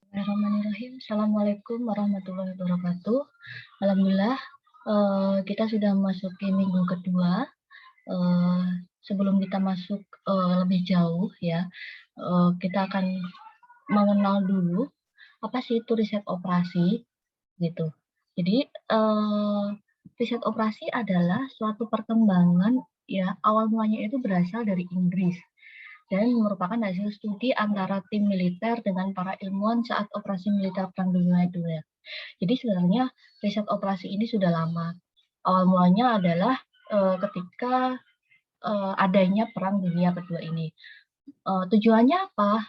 Bismillahirrahmanirrahim. Assalamualaikum warahmatullahi wabarakatuh. Alhamdulillah, kita sudah memasuki minggu kedua. Eee, Sebelum kita masuk, lebih jauh ya, kita akan mengenal dulu apa sih itu riset operasi, gitu. Jadi, riset operasi adalah suatu perkembangan ya, awal mulanya itu berasal dari Inggris dan merupakan hasil studi antara tim militer dengan para ilmuwan saat operasi militer Perang Dunia II. Jadi sebenarnya riset operasi ini sudah lama. Awal mulanya adalah ketika adanya Perang Dunia Kedua ini. Tujuannya apa?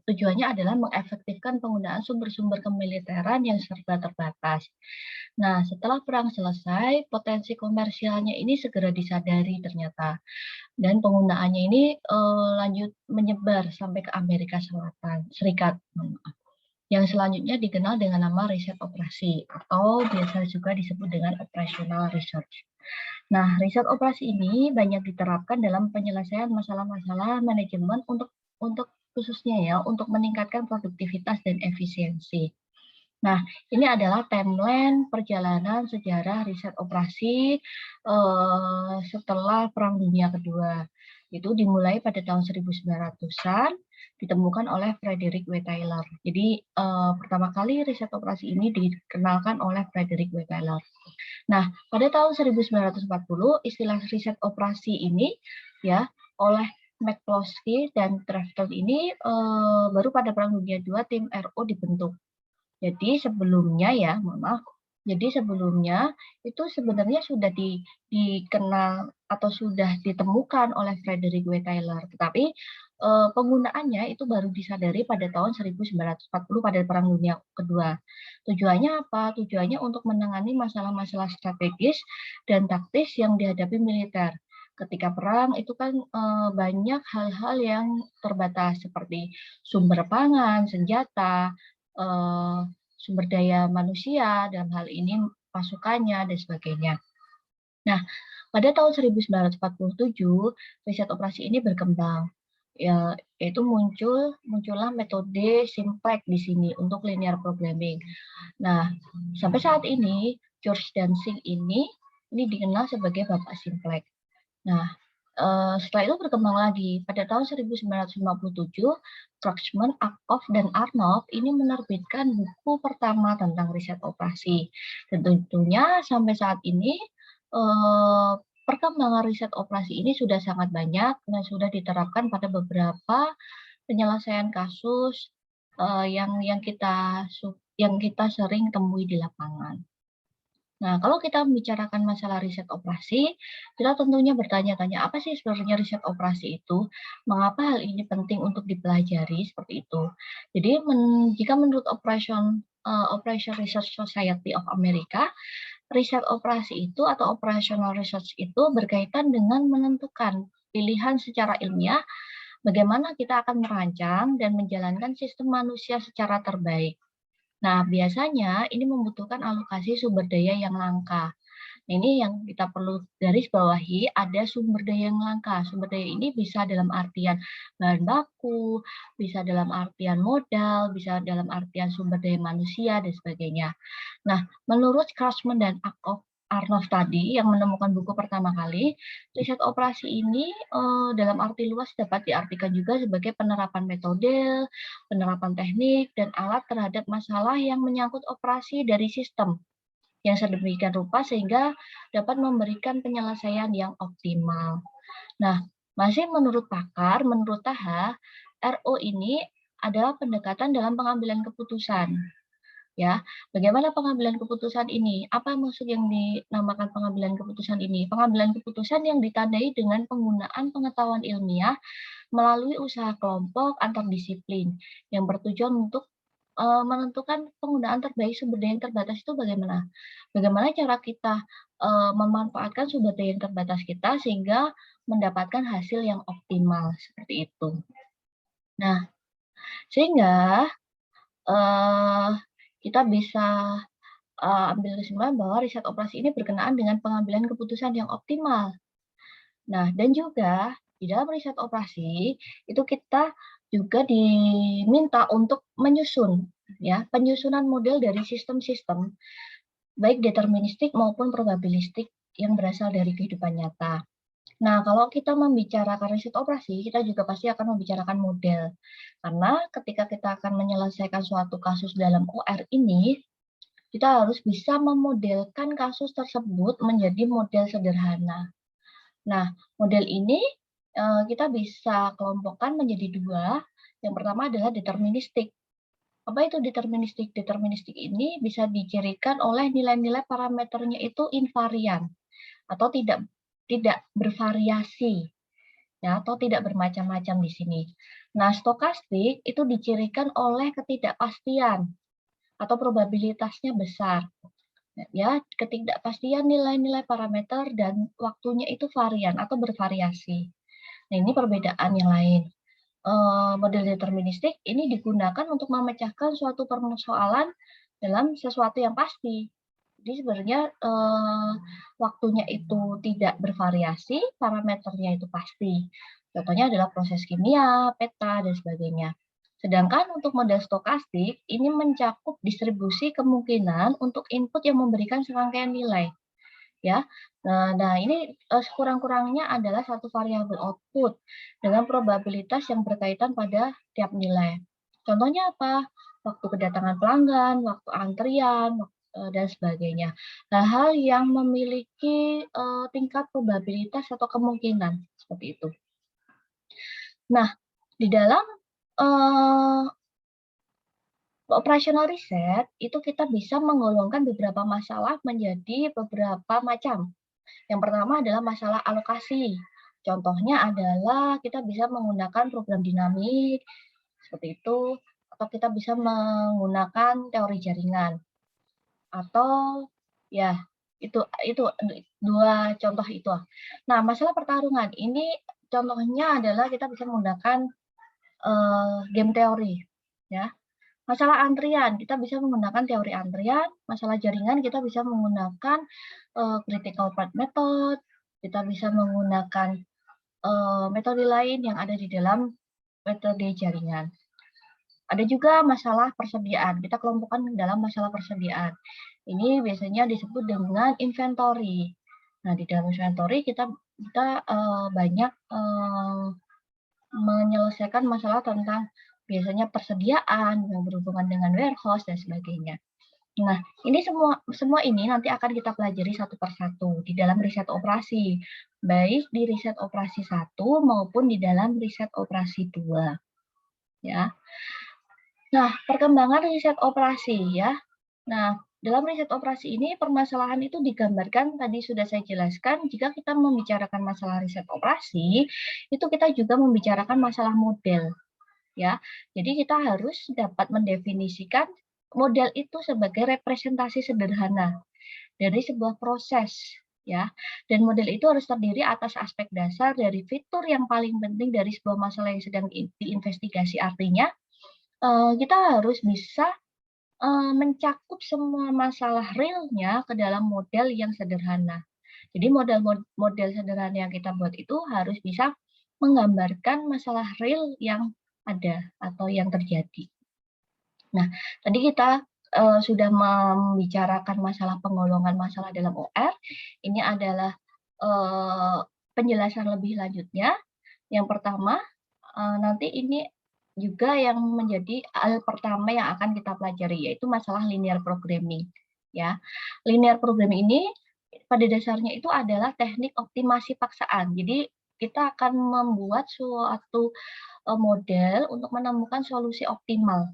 Tujuannya adalah mengefektifkan penggunaan sumber-sumber kemiliteran yang serba terbatas. Nah, setelah perang selesai, potensi komersialnya ini segera disadari ternyata, dan penggunaannya ini lanjut menyebar sampai ke Amerika Serikat, yang selanjutnya dikenal dengan nama riset operasi atau biasa juga disebut dengan operational research. Nah, riset operasi ini banyak diterapkan dalam penyelesaian masalah-masalah manajemen untuk khususnya ya, untuk meningkatkan produktivitas dan efisiensi. Nah, ini adalah timeline perjalanan sejarah riset operasi setelah Perang Dunia Kedua. Itu dimulai pada tahun 1900-an, ditemukan oleh Frederick W. Taylor. Jadi, pertama kali riset operasi ini dikenalkan oleh Frederick W. Taylor. Nah, pada tahun 1940 istilah riset operasi ini ya oleh McCloskey dan Trefton ini baru pada Perang Dunia II tim RO dibentuk. Jadi sebelumnya ya, mohon maaf. Jadi sebelumnya itu sebenarnya sudah dikenal atau sudah ditemukan oleh Frederick W. Taylor, tetapi penggunaannya itu baru disadari pada tahun 1940 pada Perang Dunia Kedua. Tujuannya apa? Tujuannya untuk menangani masalah-masalah strategis dan taktis yang dihadapi militer. Ketika perang itu kan banyak hal-hal yang terbatas seperti sumber pangan, senjata, sumber daya manusia, dalam hal ini pasukannya, dan sebagainya. Nah, pada tahun 1947, riset operasi ini berkembang, ya, yaitu muncullah metode simplex di sini untuk linear programming. Nah, sampai saat ini, George Danzig ini dikenal sebagai Bapak Simplex. Nah, setelah itu berkembang lagi. Pada tahun 1957, Krugman, Ackoff, dan Arnold ini menerbitkan buku pertama tentang riset operasi. Dan tentunya sampai saat ini, perkembangan riset operasi ini sudah sangat banyak dan sudah diterapkan pada beberapa penyelesaian kasus yang kita sering temui di lapangan. Nah, kalau kita membicarakan masalah riset operasi, kita tentunya bertanya-tanya, apa sih sebenarnya riset operasi itu? Mengapa hal ini penting untuk dipelajari seperti itu? Jadi, jika menurut Operation Research Society of America, riset operasi itu atau operational research itu berkaitan dengan menentukan pilihan secara ilmiah bagaimana kita akan merancang dan menjalankan sistem manusia secara terbaik. Nah, biasanya ini membutuhkan alokasi sumber daya yang langka. Nah, ini yang kita perlu garis bawahi, ada sumber daya yang langka. Sumber daya ini bisa dalam artian bahan baku, bisa dalam artian modal, bisa dalam artian sumber daya manusia, dan sebagainya. Nah, menurut Krugman dan Arnold tadi yang menemukan buku pertama kali, riset operasi ini dalam arti luas dapat diartikan juga sebagai penerapan metode, penerapan teknik, dan alat terhadap masalah yang menyangkut operasi dari sistem yang sedemikian rupa sehingga dapat memberikan penyelesaian yang optimal. Nah, masih menurut pakar, menurut Taha, RO ini adalah pendekatan dalam pengambilan keputusan. Ya, bagaimana pengambilan keputusan ini? Apa maksud yang dinamakan pengambilan keputusan ini? Pengambilan keputusan yang ditandai dengan penggunaan pengetahuan ilmiah melalui usaha kelompok antar disiplin yang bertujuan untuk menentukan penggunaan terbaik sumber daya yang terbatas itu bagaimana? Bagaimana cara kita memanfaatkan sumber daya yang terbatas kita sehingga mendapatkan hasil yang optimal seperti itu. Nah, sehingga eh, kita bisa ambil kesimpulan bahwa riset operasi ini berkenaan dengan pengambilan keputusan yang optimal. Nah, dan juga di dalam riset operasi itu kita juga diminta untuk menyusun ya, penyusunan model dari sistem-sistem baik deterministik maupun probabilistik yang berasal dari kehidupan nyata. Nah, kalau kita membicarakan riset operasi, kita juga pasti akan membicarakan model. Karena ketika kita akan menyelesaikan suatu kasus dalam OR ini, kita harus bisa memodelkan kasus tersebut menjadi model sederhana. Nah, model ini kita bisa kelompokkan menjadi dua. Yang pertama adalah deterministik. Apa itu deterministik? Deterministik ini bisa dicirikan oleh nilai-nilai parameternya itu invarian atau tidak bervariasi, ya, atau tidak bermacam-macam di sini. Nah, stokastik itu dicirikan oleh ketidakpastian atau probabilitasnya besar. Ya, ketidakpastian nilai-nilai parameter dan waktunya itu varian atau bervariasi. Nah, ini perbedaan yang lain. Model deterministik ini digunakan untuk memecahkan suatu persoalan dalam sesuatu yang pasti. Jadi sebenarnya waktunya itu tidak bervariasi, parameternya itu pasti. Contohnya adalah proses kimia, peta, dan sebagainya. Sedangkan untuk model stokastik, ini mencakup distribusi kemungkinan untuk input yang memberikan serangkaian nilai. Ya, nah ini sekurang-kurangnya adalah satu variabel output dengan probabilitas yang berkaitan pada tiap nilai. Contohnya apa? Waktu kedatangan pelanggan, waktu antrian, dan sebagainya. Hal-hal yang memiliki tingkat probabilitas atau kemungkinan seperti itu. Nah, di dalam operasional riset itu kita bisa menggolongkan beberapa masalah menjadi beberapa macam. Yang pertama adalah masalah alokasi. Contohnya adalah kita bisa menggunakan program dinamik seperti itu, atau kita bisa menggunakan teori jaringan, atau ya itu dua contoh itu. Nah, masalah pertarungan ini contohnya adalah kita bisa menggunakan game teori, ya. Masalah antrian, kita bisa menggunakan teori antrian. Masalah jaringan, kita bisa menggunakan critical path method. Kita bisa menggunakan metode lain yang ada di dalam metode jaringan. Ada juga masalah persediaan. Kita kelompokkan dalam masalah persediaan. Ini biasanya disebut dengan inventory. Nah, di dalam inventory kita banyak menyelesaikan masalah tentang biasanya persediaan yang berhubungan dengan warehouse dan sebagainya. Nah, ini semua ini nanti akan kita pelajari satu persatu di dalam riset operasi, baik di riset operasi 1 maupun di dalam riset operasi 2, ya. Nah, perkembangan riset operasi ya. Nah, dalam riset operasi ini permasalahan itu digambarkan tadi sudah saya jelaskan, jika kita membicarakan masalah riset operasi, itu kita juga membicarakan masalah model, ya. Jadi kita harus dapat mendefinisikan model itu sebagai representasi sederhana dari sebuah proses, ya. Dan model itu harus terdiri atas aspek dasar dari fitur yang paling penting dari sebuah masalah yang sedang diinvestigasi. Artinya, kita harus bisa mencakup semua masalah realnya ke dalam model yang sederhana. Jadi model sederhana yang kita buat itu harus bisa menggambarkan masalah real yang ada atau yang terjadi. Nah, tadi kita sudah membicarakan masalah penggolongan masalah dalam OR. Ini adalah penjelasan lebih lanjutnya. Yang pertama, nanti ini juga yang menjadi hal pertama yang akan kita pelajari, yaitu masalah linear programming. Ya, linear programming ini pada dasarnya itu adalah teknik optimasi paksaan. Jadi kita akan membuat suatu model untuk menemukan solusi optimal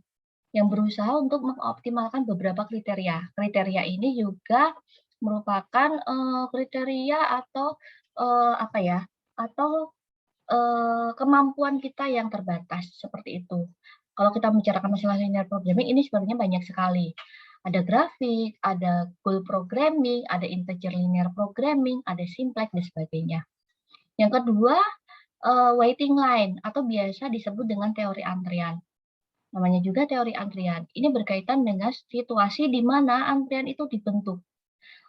yang berusaha untuk mengoptimalkan beberapa kriteria. Kriteria ini juga merupakan kriteria atau apa ya? Atau kemampuan kita yang terbatas seperti itu. Kalau kita membicarakan masalah linear programming ini sebenarnya banyak sekali. Ada grafik, ada goal programming, ada integer linear programming, ada simplex dan sebagainya. Yang kedua, waiting line atau biasa disebut dengan teori antrian. Namanya juga teori antrian. Ini berkaitan dengan situasi di mana antrian itu dibentuk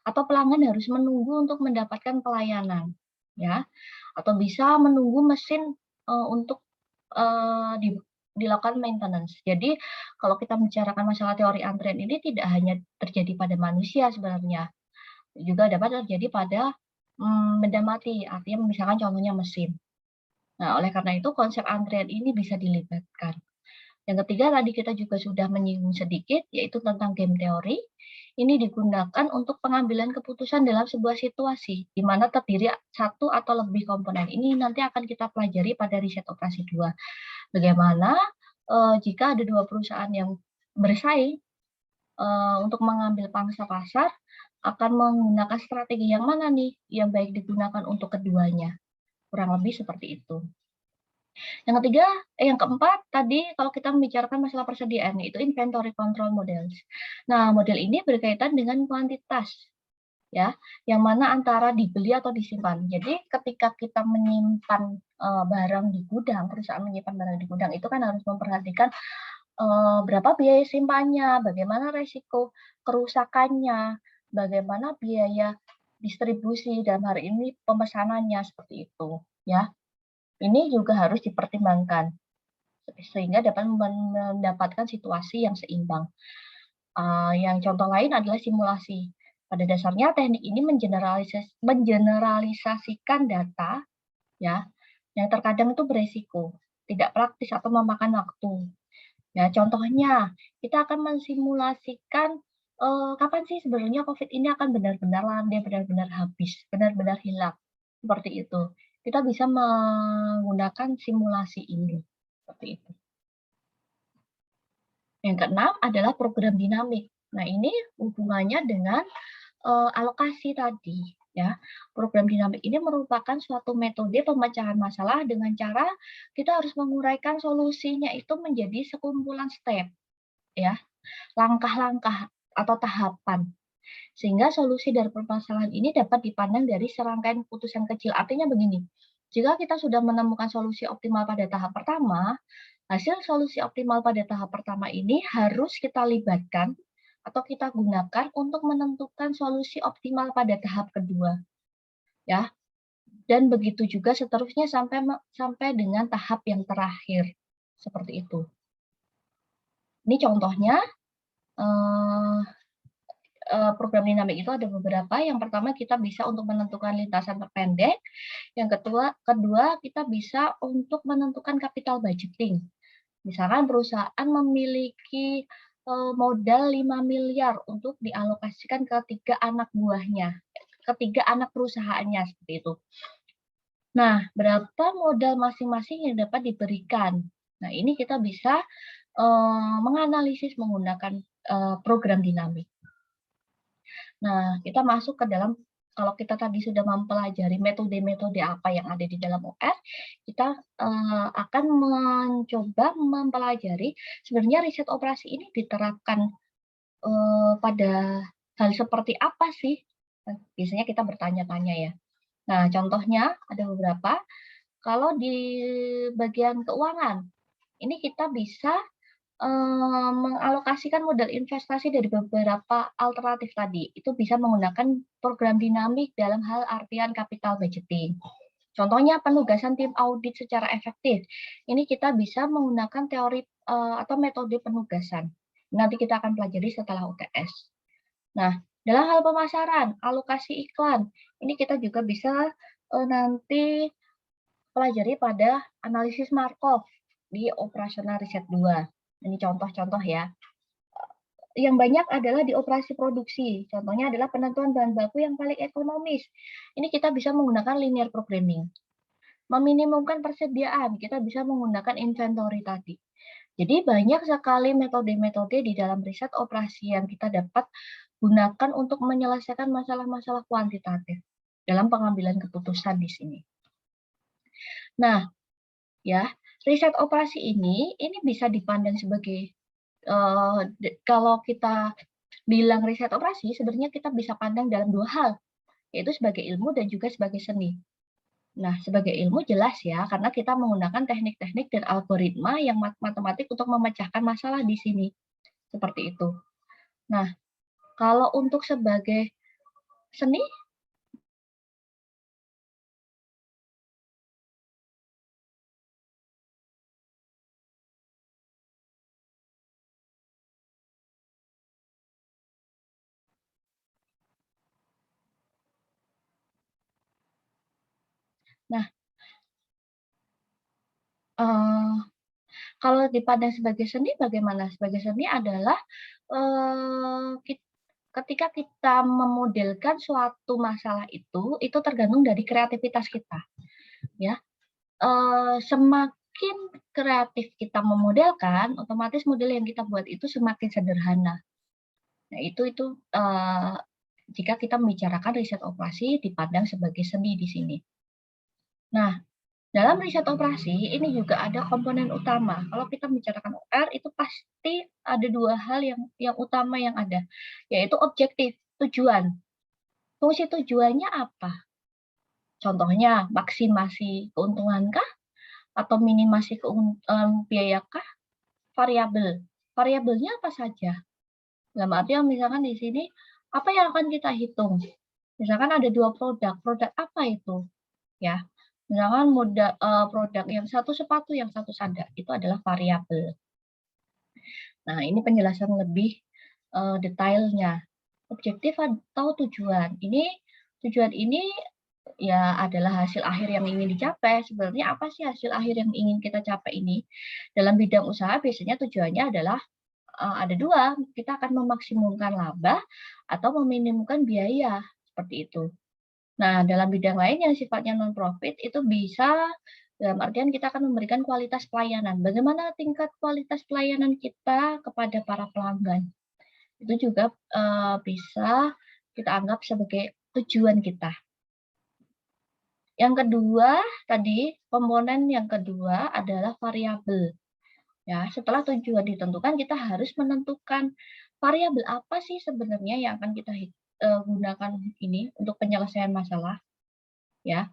atau pelanggan harus menunggu untuk mendapatkan pelayanan, ya, atau bisa menunggu mesin untuk dilakukan maintenance. Jadi kalau kita membicarakan masalah teori antrian ini tidak hanya terjadi pada manusia sebenarnya, juga dapat terjadi pada benda mati, artinya misalkan contohnya mesin. Nah, oleh karena itu konsep antrian ini bisa dilibatkan. Yang ketiga tadi kita juga sudah menyinggung sedikit, yaitu tentang game teori. Ini digunakan untuk pengambilan keputusan dalam sebuah situasi, di mana terdiri satu atau lebih komponen. Ini nanti akan kita pelajari pada riset operasi 2. Bagaimana jika ada dua perusahaan yang bersaing untuk mengambil pangsa pasar, akan menggunakan strategi yang mana nih yang baik digunakan untuk keduanya. Kurang lebih seperti itu. Yang keempat tadi kalau kita membicarakan masalah persediaan, yaitu inventory control models. Nah, model ini berkaitan dengan kuantitas, ya, yang mana antara dibeli atau disimpan. Jadi ketika kita menyimpan barang di gudang, perusahaan menyimpan barang di gudang itu kan harus memperhatikan berapa biaya simpannya, bagaimana resiko kerusakannya, bagaimana biaya distribusi dalam hari ini pemesanannya seperti itu, ya. Ini juga harus dipertimbangkan sehingga dapat mendapatkan situasi yang seimbang. Yang contoh lain adalah simulasi. Pada dasarnya teknik ini mengeneralisasikan data, ya, yang terkadang itu beresiko, tidak praktis atau memakan waktu. Ya, contohnya kita akan mensimulasikan kapan sih sebenarnya COVID ini akan benar-benar landai, benar-benar habis, benar-benar hilang. Seperti itu. Kita bisa menggunakan simulasi ini. Seperti itu. Yang keenam adalah program dinamik. Nah, ini hubungannya dengan alokasi tadi. Ya, program dinamik ini merupakan suatu metode pemecahan masalah dengan cara kita harus menguraikan solusinya itu menjadi sekumpulan step, ya, langkah-langkah atau tahapan. Sehingga solusi dari permasalahan ini dapat dipandang dari serangkaian putusan kecil. Artinya begini, jika kita sudah menemukan solusi optimal pada tahap pertama, hasil solusi optimal pada tahap pertama ini harus kita libatkan atau kita gunakan untuk menentukan solusi optimal pada tahap kedua. Ya. Dan begitu juga seterusnya sampai dengan tahap yang terakhir. Seperti itu. Ini contohnya program dinamik itu ada beberapa. Yang pertama kita bisa untuk menentukan lintasan terpendek. Yang kedua kita bisa untuk menentukan capital budgeting. Misalkan perusahaan memiliki modal 5 miliar untuk dialokasikan ke 3 anak buahnya, ke 3 anak perusahaannya seperti itu. Nah, berapa modal masing-masing yang dapat diberikan? Nah, ini kita bisa menganalisis menggunakan program dinamik. Nah, kita masuk ke dalam, kalau kita tadi sudah mempelajari metode-metode apa yang ada di dalam OS, kita akan mencoba mempelajari sebenarnya riset operasi ini diterapkan pada hal seperti apa sih? Biasanya kita bertanya-tanya ya. Nah, contohnya ada beberapa. Kalau di bagian keuangan, ini kita bisa mengalokasikan modal investasi dari beberapa alternatif tadi. Itu bisa menggunakan program dinamik dalam hal artian capital budgeting. Contohnya penugasan tim audit secara efektif. Ini kita bisa menggunakan teori atau metode penugasan. Nanti kita akan pelajari setelah UTS. Nah, dalam hal pemasaran, alokasi iklan, ini kita juga bisa nanti pelajari pada analisis Markov di operasional riset 2. Ini contoh-contoh ya. Yang banyak adalah di operasi produksi. Contohnya adalah penentuan bahan baku yang paling ekonomis. Ini kita bisa menggunakan linear programming. Meminimumkan persediaan, kita bisa menggunakan inventory tadi. Jadi banyak sekali metode-metode di dalam riset operasi yang kita dapat gunakan untuk menyelesaikan masalah-masalah kuantitatif dalam pengambilan keputusan di sini. Nah, ya, riset operasi ini bisa dipandang sebagai kalau kita bilang riset operasi, sebenarnya kita bisa pandang dalam dua hal, yaitu sebagai ilmu dan juga sebagai seni. Nah, sebagai ilmu jelas ya, karena kita menggunakan teknik-teknik dan algoritma yang matematik untuk memecahkan masalah di sini. Seperti itu. Nah, kalau untuk sebagai seni, Nah, eee, kalau dipandang sebagai seni bagaimana? Sebagai seni adalah, eee, kit ketika kita memodelkan suatu masalah itu tergantung dari kreativitas kita, ya. Semakin kreatif kita memodelkan, otomatis model yang kita buat itu semakin sederhana. Nah, jika kita membicarakan riset operasi dipandang sebagai seni di sini. Nah, dalam riset operasi ini juga ada komponen utama. Kalau kita membicarakan OR itu pasti ada 2 hal yang utama yang ada, yaitu objektif, tujuan. Fungsi tujuannya apa? Contohnya maksimasi keuntungankah atau minimasi biayakah? Variabel. Variabelnya apa saja? Dalam artian misalkan di sini, apa yang akan kita hitung? Misalkan ada 2 produk, produk apa itu? Ya, misalkan produk yang satu sepatu, yang satu sandal, itu adalah variabel. Nah, ini penjelasan lebih, detailnya. Objektif atau tujuan. Tujuan ini ya adalah hasil akhir yang ingin dicapai. Sebenarnya apa sih hasil akhir yang ingin kita capai ini? Dalam bidang usaha biasanya tujuannya adalah ada 2, kita akan memaksimumkan laba atau meminimumkan biaya, seperti itu. Nah, dalam bidang lain yang sifatnya non-profit itu bisa dalam artian kita akan memberikan kualitas pelayanan. Bagaimana tingkat kualitas pelayanan kita kepada para pelanggan? Itu juga, bisa kita anggap sebagai tujuan kita. Yang kedua tadi, komponen yang kedua adalah variabel. Ya, setelah tujuan ditentukan, kita harus menentukan variabel apa sih sebenarnya yang akan kita gunakan ini untuk penyelesaian masalah, ya,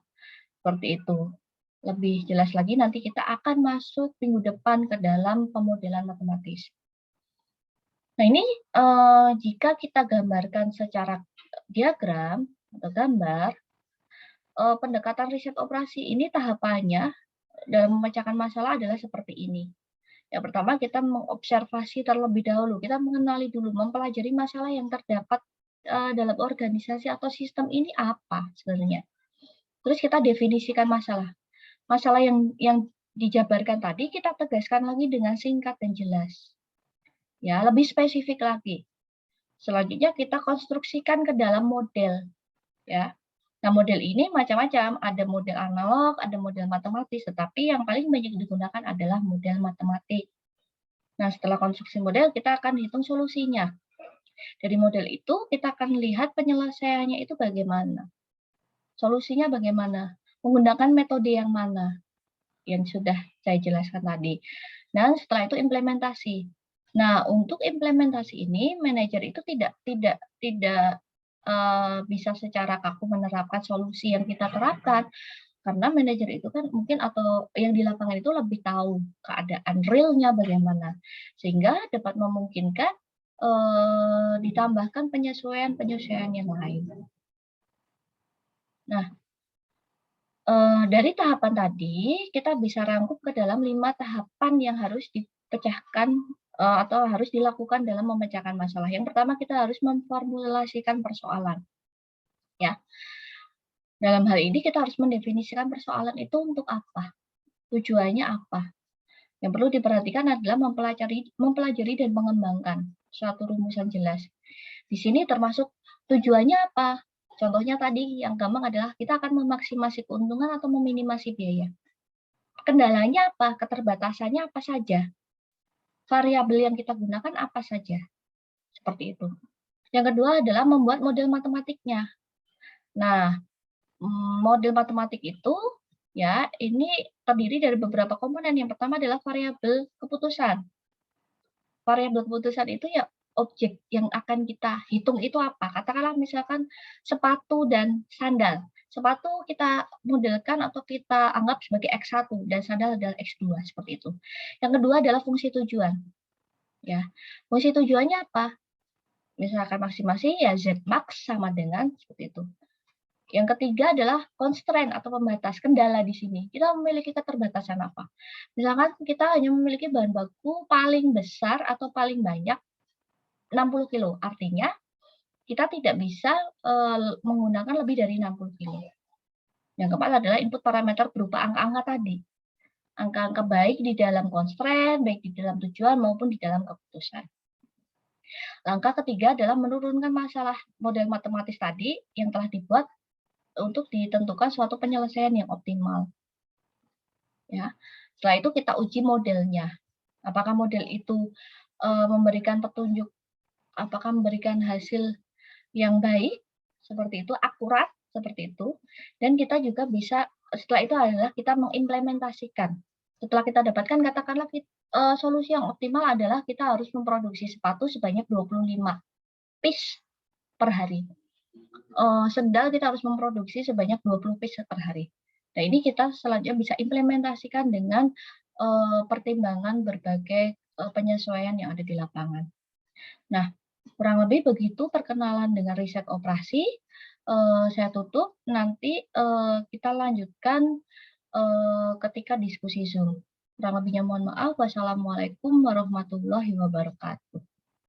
seperti itu. Lebih jelas lagi nanti kita akan masuk minggu depan ke dalam pemodelan matematis. Nah ini, jika kita gambarkan secara diagram atau gambar, pendekatan riset operasi ini tahapannya dalam memecahkan masalah adalah seperti ini. Yang pertama kita mengobservasi terlebih dahulu, kita mengenali dulu, mempelajari masalah yang terdapat, dalam organisasi atau sistem ini apa sebenarnya. Terus kita definisikan masalah. Masalah yang dijabarkan tadi kita tegaskan lagi dengan singkat dan jelas. Ya, lebih spesifik lagi. Selanjutnya kita konstruksikan ke dalam model, ya. Nah, model ini macam-macam, ada model analog, ada model matematis, tetapi yang paling banyak digunakan adalah model matematik. Nah, setelah konstruksi model, kita akan hitung solusinya. Dari model itu, kita akan lihat penyelesaiannya itu bagaimana. Solusinya bagaimana, menggunakan metode yang mana, yang sudah saya jelaskan tadi. Dan setelah itu implementasi. Nah, untuk implementasi ini, manajer itu tidak bisa secara kaku menerapkan solusi yang kita terapkan, karena manajer itu kan mungkin atau yang di lapangan itu lebih tahu keadaan realnya bagaimana, sehingga dapat memungkinkan ditambahkan penyesuaian-penyesuaian yang lain. Nah, dari tahapan tadi kita bisa rangkum ke dalam 5 tahapan yang harus dipecahkan atau harus dilakukan dalam memecahkan masalah. Yang pertama kita harus memformulasikan persoalan, ya. Dalam hal ini kita harus mendefinisikan persoalan itu untuk apa, tujuannya apa. Yang perlu diperhatikan adalah mempelajari dan mengembangkan suatu rumusan jelas. Di sini termasuk tujuannya apa. Contohnya tadi yang gampang adalah kita akan memaksimasi keuntungan atau meminimasi biaya. Kendalanya apa? Keterbatasannya apa saja? Variabel yang kita gunakan apa saja? Seperti itu. Yang kedua adalah membuat model matematiknya. Nah, model matematik itu ya ini terdiri dari beberapa komponen. Yang pertama adalah variabel keputusan. Variabel keputusan itu ya objek yang akan kita hitung itu apa. Katakanlah misalkan sepatu dan sandal. Sepatu kita modelkan atau kita anggap sebagai X1 dan sandal adalah X2 seperti itu. Yang kedua adalah fungsi tujuan. Ya, fungsi tujuannya apa? Misalkan maksimasi ya Z max sama dengan seperti itu. Yang ketiga adalah constraint atau pembatas, kendala di sini. Kita memiliki keterbatasan apa? Misalkan kita hanya memiliki bahan baku paling besar atau paling banyak 60 kilo. Artinya kita tidak bisa menggunakan lebih dari 60 kilo. Yang keempat adalah input parameter berupa angka-angka tadi. Angka-angka baik di dalam constraint, baik di dalam tujuan maupun di dalam keputusan. Langkah ketiga adalah menurunkan masalah model matematis tadi yang telah dibuat untuk ditentukan suatu penyelesaian yang optimal. Ya. Setelah itu kita uji modelnya. Apakah model itu memberikan petunjuk, apakah memberikan hasil yang baik, seperti itu, akurat, seperti itu. Dan kita juga bisa, setelah itu adalah kita mengimplementasikan. Setelah kita dapatkan, katakanlah solusi yang optimal adalah kita harus memproduksi sepatu sebanyak 25 piece per hari. Sendal kita harus memproduksi sebanyak 20 piece per hari. Nah, ini kita selanjutnya bisa implementasikan dengan pertimbangan berbagai penyesuaian yang ada di lapangan. Nah, kurang lebih begitu perkenalan dengan riset operasi. Saya tutup, nanti kita lanjutkan ketika diskusi Zoom. Kurang lebihnya mohon maaf. Wassalamualaikum warahmatullahi wabarakatuh.